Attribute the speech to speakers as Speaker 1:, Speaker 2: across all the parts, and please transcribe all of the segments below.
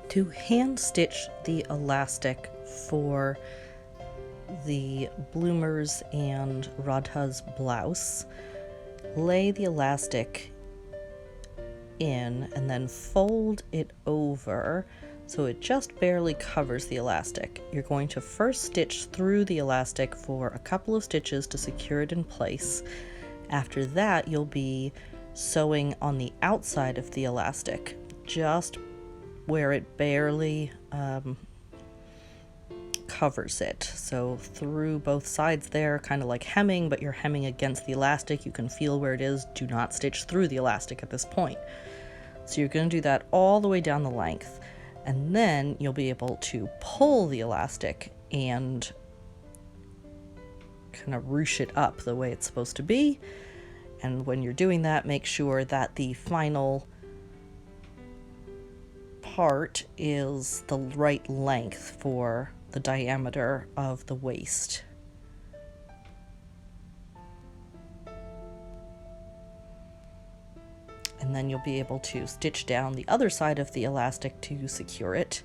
Speaker 1: To hand stitch the elastic for the bloomers and Radha's blouse, lay the elastic in and then fold it over so it just barely covers the elastic. You're going to first stitch through the elastic for a couple of stitches to secure it in place. After that, you'll be sewing on the outside of the elastic, just where it barely covers it. So through both sides there, kind of like hemming, but you're hemming against the elastic. You can feel where it is. Do not stitch through the elastic at this point. So you're going to do that all the way down the length, and then you'll be able to pull the elastic and kind of ruche it up the way it's supposed to be. And when you're doing that, make sure that the final part is the right length for the diameter of the waist. And then you'll be able to stitch down the other side of the elastic to secure it.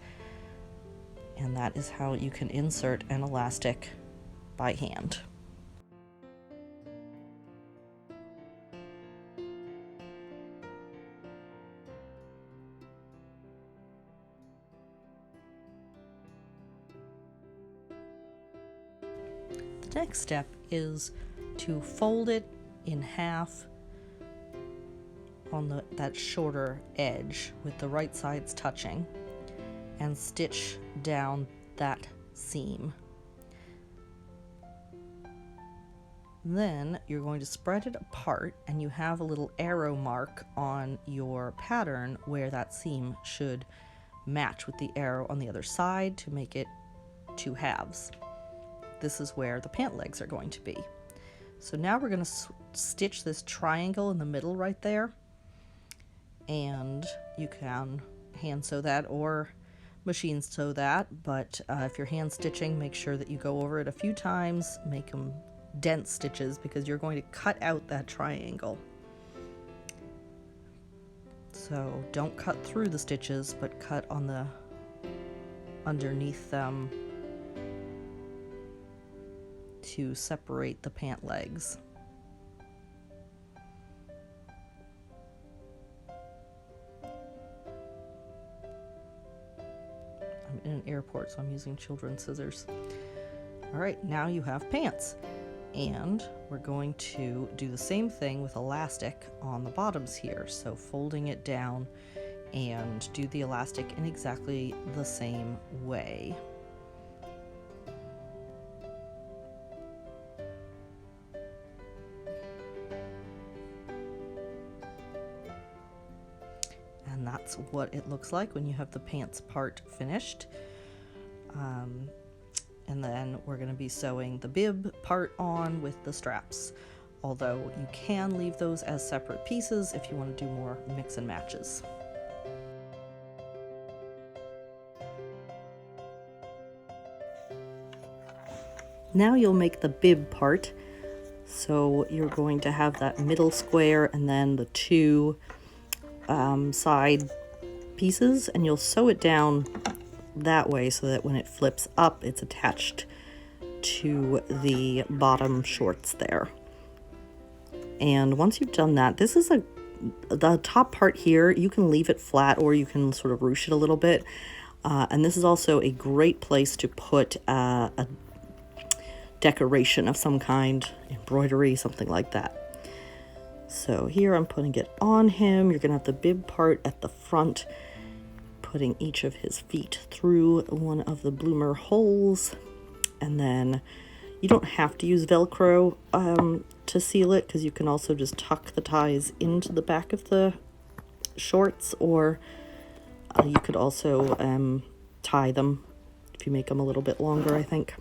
Speaker 1: And that is how you can insert an elastic by hand. The next step is to fold it in half on that shorter edge with the right sides touching, and stitch down that seam. Then you're going to spread it apart, and you have a little arrow mark on your pattern where that seam should match with the arrow on the other side to make it two halves. This is where the pant legs are going to be. So now we're going to stitch this triangle in the middle right there. And you can hand sew that or machine sew that, but if you're hand stitching, make sure that you go over it a few times, make them dense stitches, because you're going to cut out that triangle. So don't cut through the stitches, but cut on the underneath them to separate the pant legs. In an airport, so I'm using children's scissors. All right, now you have pants, and we're going to do the same thing with elastic on the bottoms here. So folding it down and do the elastic in exactly the same way. And that's what it looks like when you have the pants part finished. And then we're going to be sewing the bib part on with the straps, although you can leave those as separate pieces if you want to do more mix and matches. Now you'll make the bib part. So you're going to have that middle square and then the two side pieces, and you'll sew it down that way so that when it flips up, it's attached to the bottom shorts there. And once you've done that, this is the top part here, you can leave it flat or you can sort of ruche it a little bit. And this is also a great place to put a decoration of some kind, embroidery, something like that. So here I'm putting it on him. You're gonna have the bib part at the front, putting each of his feet through one of the bloomer holes. And then you don't have to use Velcro to seal it, because you can also just tuck the ties into the back of the shorts, or you could also tie them if you make them a little bit longer, I think.